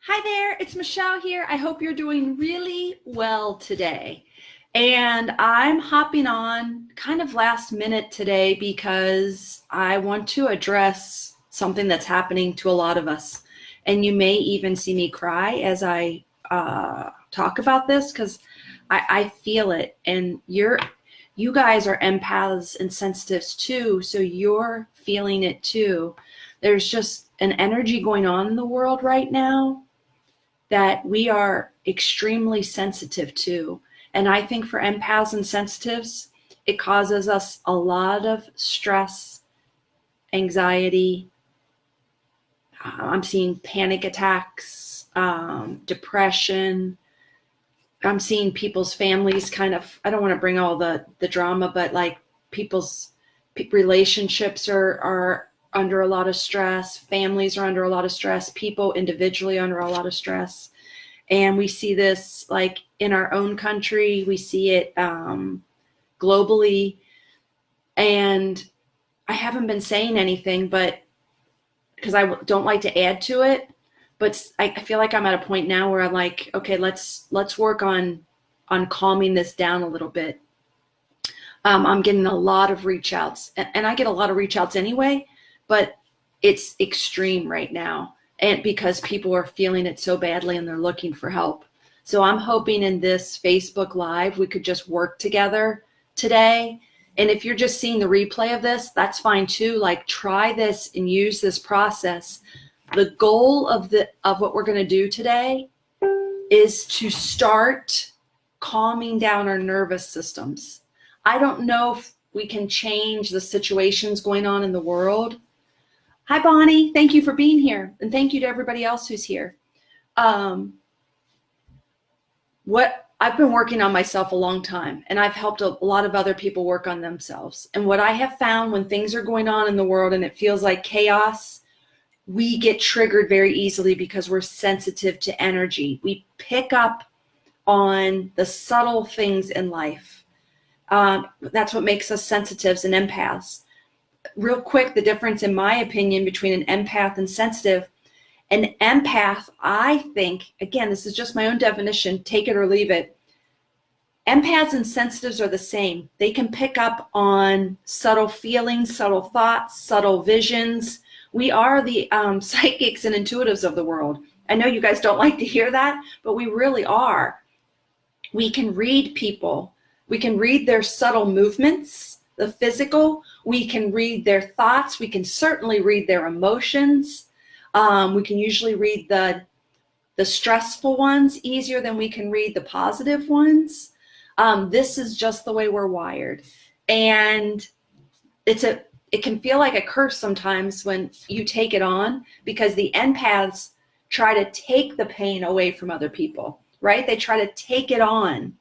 Hi there, it's Michelle here. I hope you're doing really well today. And I'm hopping on kind of last minute today because I want to address something that's happening to a lot of us. And you may even see me cry as I talk about this because I feel it. And you guys are empaths and sensitives too, so you're feeling it too. There's just an energy going on in the world right now that we are extremely sensitive to. And I think for empaths and sensitives, it causes us a lot of stress, anxiety. I'm seeing panic attacks, depression. I'm seeing people's families kind of, I don't want to bring all the drama, but like people's relationships are under a lot of stress. Families are under a lot of stress. People individually under a lot of stress. And we see this like in our own country. We see it globally. And I haven't been saying anything, but because I don't like to add to it. But I feel like I'm at a point now where I'm like, okay, let's work on calming this down a little bit. I'm getting a lot of reach outs, and I get a lot of reach outs anyway, but it's extreme right now. And because people are feeling it so badly and they're looking for help. So I'm hoping in this Facebook Live, we could just work together today. And if you're just seeing the replay of this, that's fine too. Like try this and use this process. The goal of what we're going to do today is to start calming down our nervous systems. I don't know if we can change the situations going on in the world. Hi, Bonnie. Thank you for being here. And thank you to everybody else who's here. What I've been working on myself a long time, and I've helped a lot of other people work on themselves. And what I have found when things are going on in the world and it feels like chaos, we get triggered very easily because we're sensitive to energy. We pick up on the subtle things in life. That's what makes us sensitives and empaths. Real quick, the difference in my opinion between an empath and sensitive. An empath, I think, again, this is just my own definition, take it or leave it. Empaths and sensitives are the same. They can pick up on subtle feelings, subtle thoughts, subtle visions. We are the psychics and intuitives of the world. I know you guys don't like to hear that, but we really are. We can read people. We can read their subtle movements, the physical. We can read their thoughts. We can certainly read their emotions. We can usually read the stressful ones easier than we can read the positive ones. This is just the way we're wired. And it can feel like a curse sometimes when you take it on, because the empaths try to take the pain away from other people, right? They try to take it on.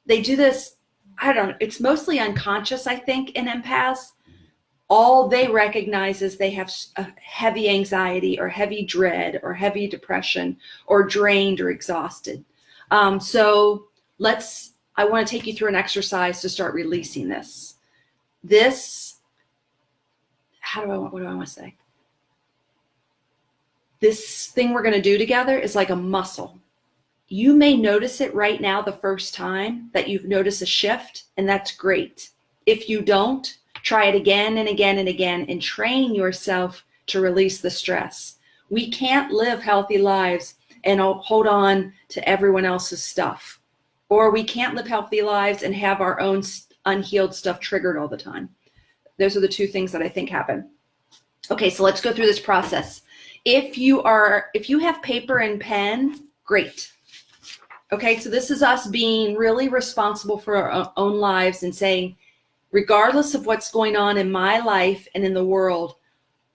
They do this, I don't know, it's mostly unconscious, I think, in empaths. All they recognize is they have a heavy anxiety or heavy dread or heavy depression or drained or exhausted. So I want to take you through an exercise to start releasing this. What do I want to say? This thing we're going to do together is like a muscle. You may notice it right now the first time that you've noticed a shift, and that's great. If you don't, try it again and again and again and train yourself to release the stress. We can't live healthy lives and hold on to everyone else's stuff. Or we can't live healthy lives and have our own unhealed stuff triggered all the time. Those are the two things that I think happen. Okay, so let's go through this process. If you have paper and pen, great. Okay, so this is us being really responsible for our own lives and saying, regardless of what's going on in my life and in the world,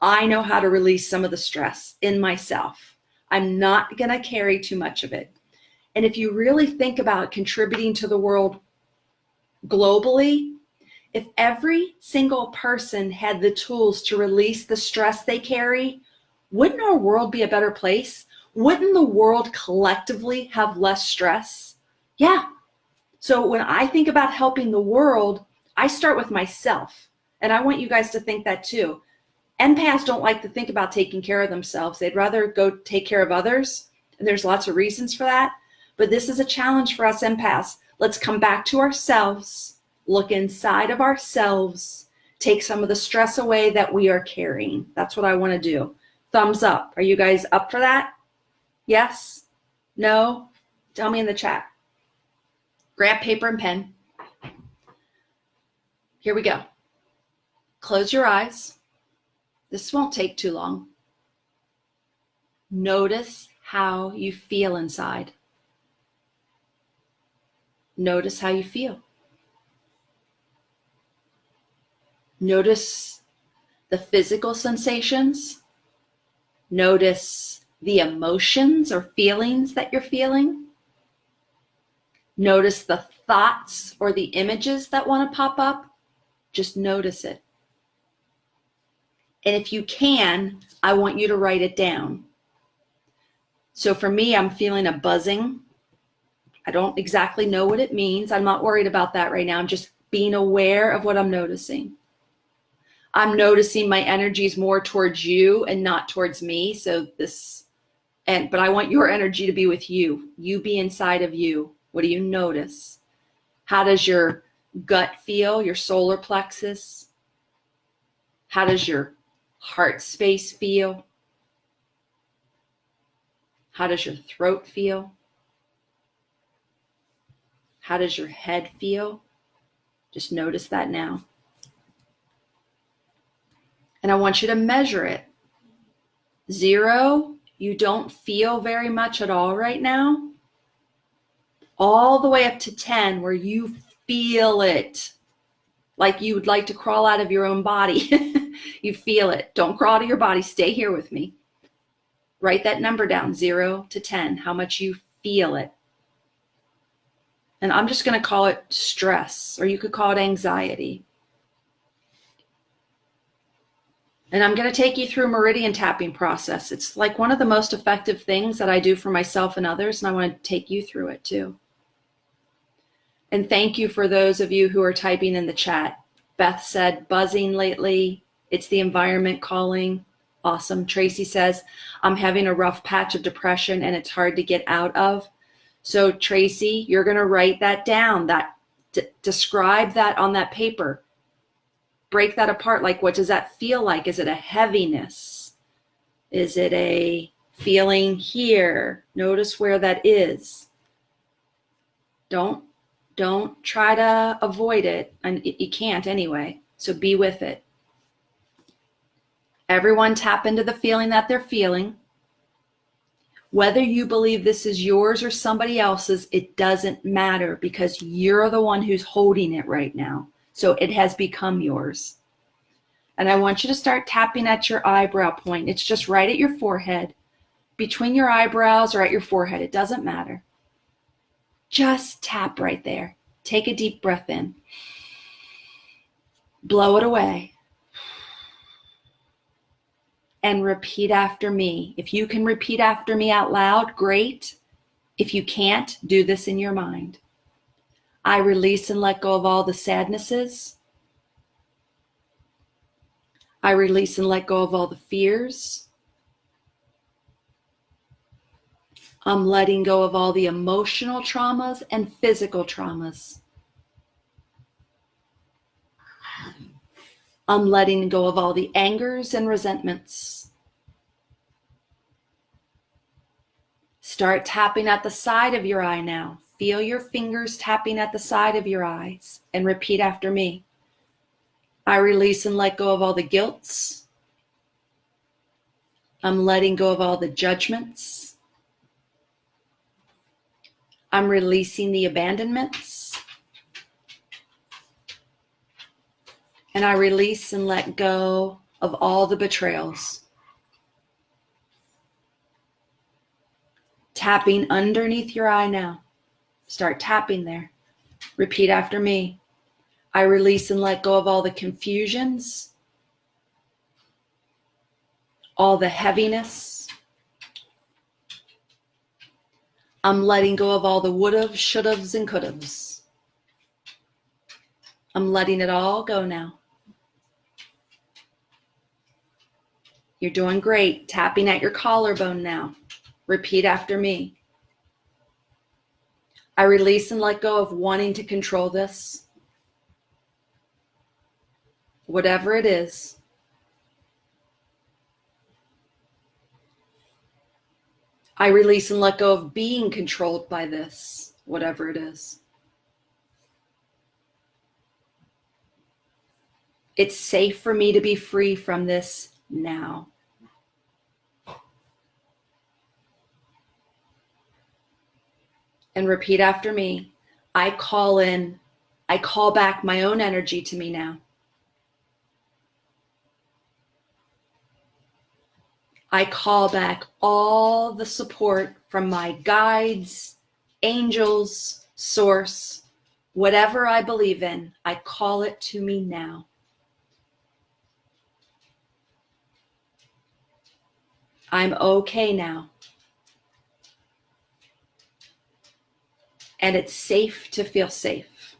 I know how to release some of the stress in myself. I'm not going to carry too much of it. And if you really think about contributing to the world globally, if every single person had the tools to release the stress they carry, wouldn't our world be a better place? Wouldn't the world collectively have less stress? Yeah. So when I think about helping the world, I start with myself. And I want you guys to think that too. Empaths don't like to think about taking care of themselves. They'd rather go take care of others. And there's lots of reasons for that. But this is a challenge for us empaths. Let's come back to ourselves, look inside of ourselves, take some of the stress away that we are carrying. That's what I want to do. Thumbs up. Are you guys up for that? Yes? No? Tell me in the chat. Grab paper and pen. Here we go. Close your eyes. This won't take too long. Notice how you feel inside. Notice how you feel. Notice the physical sensations. Notice the emotions or feelings that you're feeling. Notice the thoughts or the images that want to pop up. Just notice it. And if you can, I want you to write it down. So for me, I'm feeling a buzzing. I don't exactly know what it means. I'm not worried about that right now. I'm just being aware of what I'm noticing. I'm noticing my energy is more towards you and not towards me. But I want your energy to be with you. You be inside of you. What do you notice? How does your gut feel, your solar plexus? How does your heart space feel? How does your throat feel? How does your head feel? Just notice that now. And I want you to measure it. 0, you don't feel very much at all right now. All the way up to 10, where you feel it. Like you would like to crawl out of your own body. You feel it. Don't crawl out of your body. Stay here with me. Write that number down, 0 to 10, how much you feel it. And I'm just going to call it stress, or you could call it anxiety. And I'm going to take you through a meridian tapping process. It's like one of the most effective things that I do for myself and others, and I want to take you through it too. And thank you for those of you who are typing in the chat. Beth said, buzzing lately. It's the environment calling. Awesome. Tracy says, I'm having a rough patch of depression and it's hard to get out of. So Tracy, you're going to write that down, describe that on that paper. Break that apart. Like, what does that feel like? Is it a heaviness? Is it a feeling here? Notice where that is. Don't try to avoid it. And you can't anyway. So be with it. Everyone tap into the feeling that they're feeling. Whether you believe this is yours or somebody else's, it doesn't matter because you're the one who's holding it right now. So it has become yours. And I want you to start tapping at your eyebrow point. It's just right at your forehead, between your eyebrows or at your forehead. It doesn't matter. Just tap right there. Take a deep breath in. Blow it away. And repeat after me. If you can repeat after me out loud, great. If you can't, do this in your mind. I release and let go of all the sadnesses. I release and let go of all the fears. I'm letting go of all the emotional traumas and physical traumas. I'm letting go of all the angers and resentments. Start tapping at the side of your eye now. Feel your fingers tapping at the side of your eyes and repeat after me. I release and let go of all the guilts. I'm letting go of all the judgments. I'm releasing the abandonments. And I release and let go of all the betrayals. Tapping underneath your eye now. Start tapping there. Repeat after me. I release and let go of all the confusions, all the heaviness. I'm letting go of all the would've, should'ves, and could'ves. I'm letting it all go now. You're doing great. Tapping at your collarbone now. Repeat after me. I release and let go of wanting to control this. Whatever it is. I release and let go of being controlled by this, whatever it is. It's safe for me to be free from this now. And repeat after me. I call back my own energy to me now. I call back all the support from my guides, angels, source, whatever I believe in, I call it to me now. I'm okay now. And it's safe to feel safe.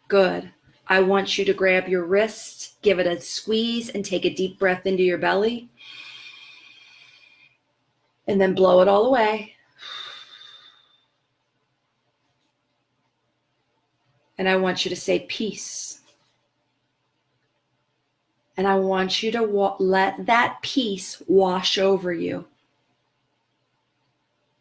Good. I want you to grab your wrist, give it a squeeze, and take a deep breath into your belly. And then blow it all away. And I want you to say peace. And I want you to let that peace wash over you.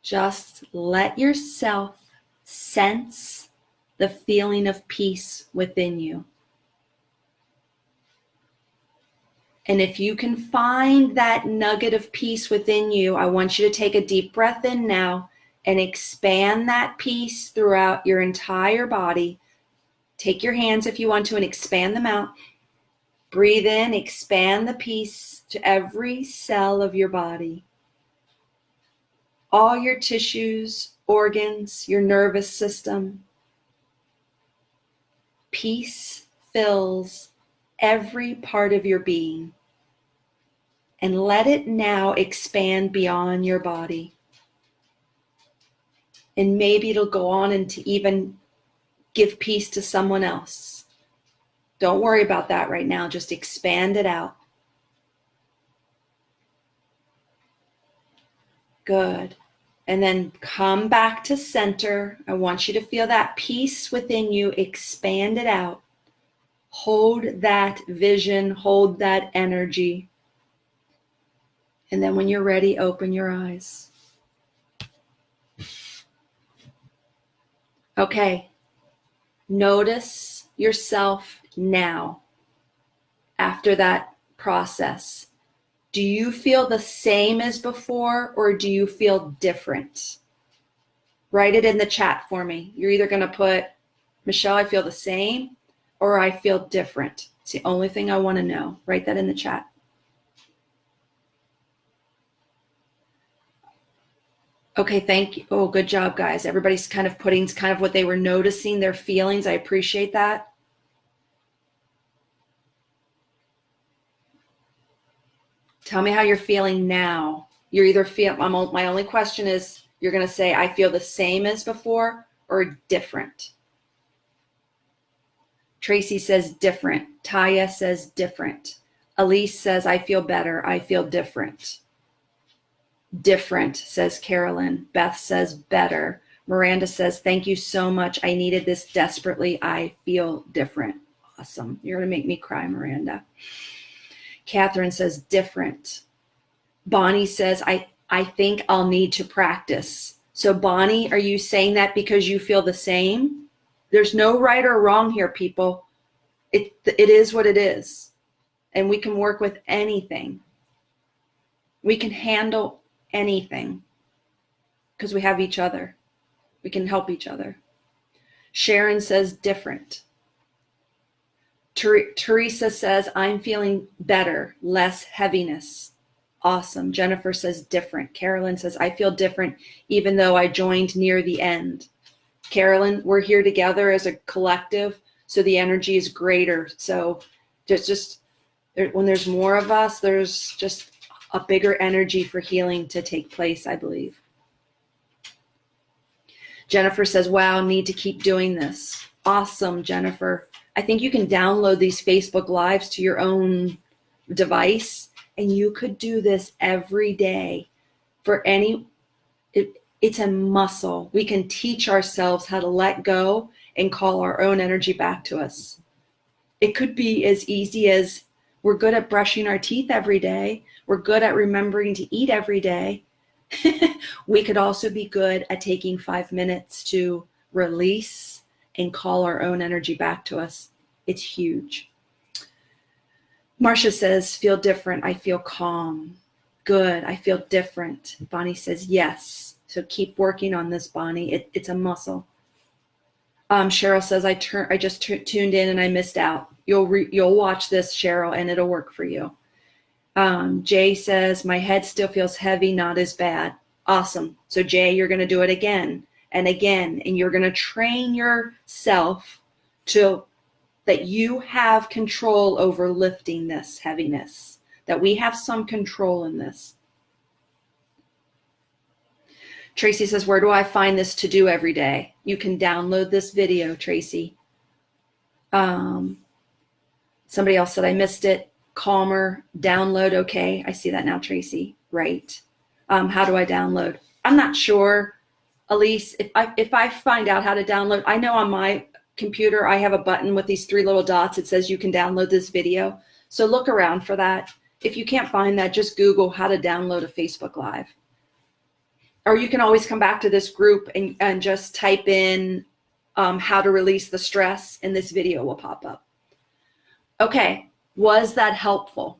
Just let yourself sense the feeling of peace within you. And if you can find that nugget of peace within you, I want you to take a deep breath in now and expand that peace throughout your entire body. Take your hands if you want to and expand them out. Breathe in, expand the peace to every cell of your body. All your tissues, organs, your nervous system. Peace fills every part of your being. And let it now expand beyond your body. And maybe it'll go on and to even give peace to someone else. Don't worry about that right now. Just expand it out. Good. And then come back to center. I want you to feel that peace within you. Expand it out. Hold that vision. Hold that energy. And then when you're ready, open your eyes. Okay. Notice yourself now after that process. Do you feel the same as before or do you feel different? Write it in the chat for me. You're either going to put, Michelle, I feel the same, or I feel different. It's the only thing I want to know. Write that in the chat. Okay, thank you. Oh, good job, guys. Everybody's kind of putting kind of what they were noticing, their feelings. I appreciate that. Tell me how you're feeling now. You're either my only question is, you're going to say, I feel the same as before or different. Tracy says different. Taya says different. Elise says, I feel better. I feel different. Different, says Carolyn. Beth says better. Miranda says, thank you so much. I needed this desperately. I feel different. Awesome. You're going to make me cry, Miranda. Catherine says different. Bonnie says, I think I'll need to practice. So Bonnie, are you saying that because you feel the same? There's no right or wrong here, people. It is what it is. And we can work with anything. We can handle anything because we have each other. We can help each other. Sharon says different. Teresa says, I'm feeling better, less heaviness. Awesome. Jennifer says different. Carolyn says, I feel different even though I joined near the end. Carolyn, we're here together as a collective, so the energy is greater. So just when there's more of us, there's just a bigger energy for healing to take place, I believe. Jennifer says, wow, need to keep doing this. Awesome, Jennifer. I think you can download these Facebook Lives to your own device And you could do this every day for it's a muscle. We can teach ourselves how to let go and call our own energy back to us. It could be as easy as we're good at brushing our teeth every day. We're good at remembering to eat every day. We could also be good at taking 5 minutes to release and call our own energy back to us. It's huge. Marcia says, feel different. I feel calm. Good. I feel different. Bonnie says, yes. So keep working on this, Bonnie. It's a muscle. Cheryl says, I just tuned in and I missed out. You'll watch this, Cheryl, and it'll work for you. Jay says, my head still feels heavy, not as bad. Awesome. So Jay, you're going to do it again and again, and you're going to train yourself to that you have control over lifting this heaviness, that we have some control in this. Tracy says, where do I find this to do every day? You can download this video, Tracy. Somebody else said, I missed it. Calmer, download. Okay, I see that now, Tracy. Right. How do I download? I'm not sure, Elise. If I find out how to download, I know on my computer, I have a button with these 3 little dots. It says you can download this video. So look around for that. If you can't find that, just Google how to download a Facebook Live. Or you can always come back to this group and just type in how to release the stress, and this video will pop up. Okay, was that helpful?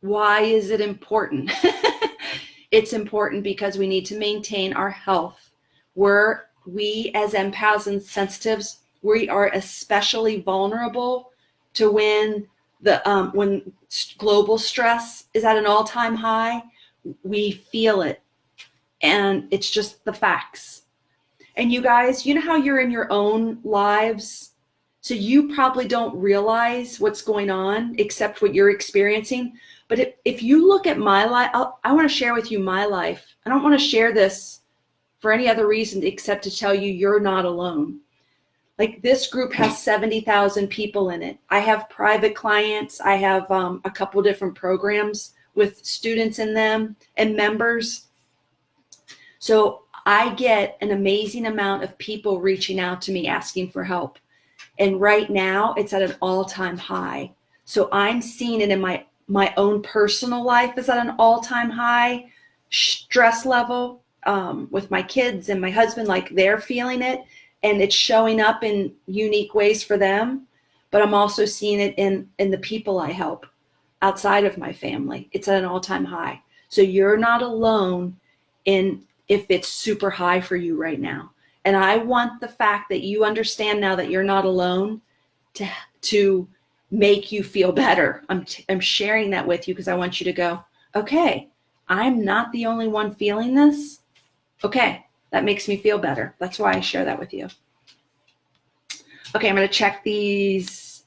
Why is it important? It's important because we need to maintain our health. We as empaths and sensitives, we are especially vulnerable to when global stress is at an all-time high. We feel it, and it's just the facts. And you guys, you know how you're in your own lives, so you probably don't realize what's going on except what you're experiencing. But if you look at my life, I want to share with you my life. I don't want to share this for any other reason except to tell you you're not alone. Like, this group has 70,000 people in it. I have private clients. I have a couple different programs with students in them and members. So I get an amazing amount of people reaching out to me asking for help. And right now it's at an all-time high. So I'm seeing it in my own personal life is at an all-time high stress level with my kids and my husband, like they're feeling it. And it's showing up in unique ways for them. But I'm also seeing it in the people I help outside of my family. It's at an all-time high. So you're not alone if it's super high for you right now. And I want the fact that you understand now that you're not alone to make you feel better. I'm sharing that with you because I want you to go, okay, I'm not the only one feeling this. Okay. That makes me feel better. That's why I share that with you. Okay, I'm going to check these,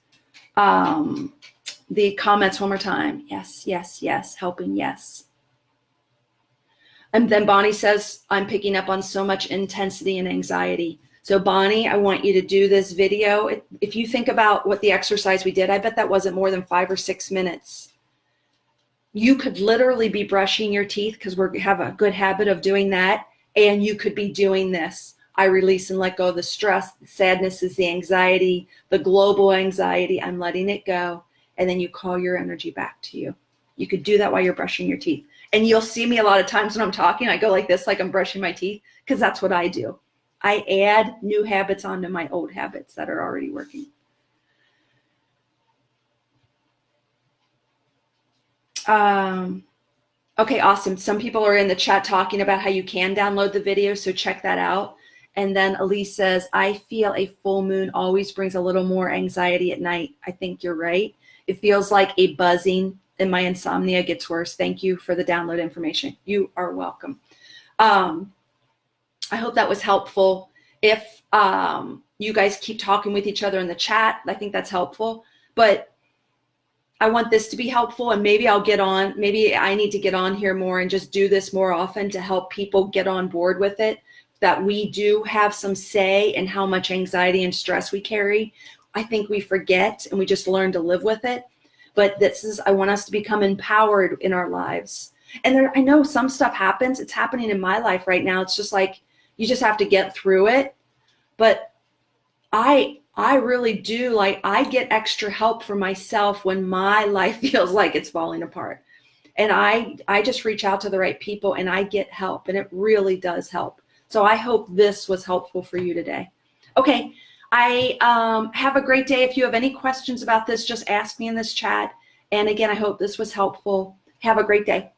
the comments one more time. Yes, yes, yes. Helping, yes. And then Bonnie says, I'm picking up on so much intensity and anxiety. So Bonnie, I want you to do this video. If you think about what the exercise we did, I bet that wasn't more than 5 or 6 minutes. You could literally be brushing your teeth because we have a good habit of doing that. And you could be doing this. I release and let go of the stress. The sadness is the anxiety, the global anxiety. I'm letting it go. And then you call your energy back to you. You could do that while you're brushing your teeth. And you'll see me a lot of times when I'm talking, I go like this, like I'm brushing my teeth, because that's what I do. I add new habits onto my old habits that are already working. Okay, awesome. Some people are in the chat talking about how you can download the video, so check that out. And then Elise says, I feel a full moon always brings a little more anxiety at night. I think you're right. It feels like a buzzing and my insomnia gets worse. Thank you for the download information. You are welcome. I hope that was helpful. If you guys keep talking with each other in the chat, I think that's helpful. But I want this to be helpful, and maybe maybe I need to get on here more and just do this more often to help people get on board with it, that we do have some say in how much anxiety and stress we carry. I think we forget and we just learn to live with it. but I want us to become empowered in our lives. And I know some stuff happens. It's happening in my life right now. It's just like, you just have to get through it. But I really do, like, I get extra help for myself when my life feels like it's falling apart. And I just reach out to the right people and I get help, and it really does help. So I hope this was helpful for you today. Okay, have a great day. If you have any questions about this, just ask me in this chat. And again, I hope this was helpful. Have a great day.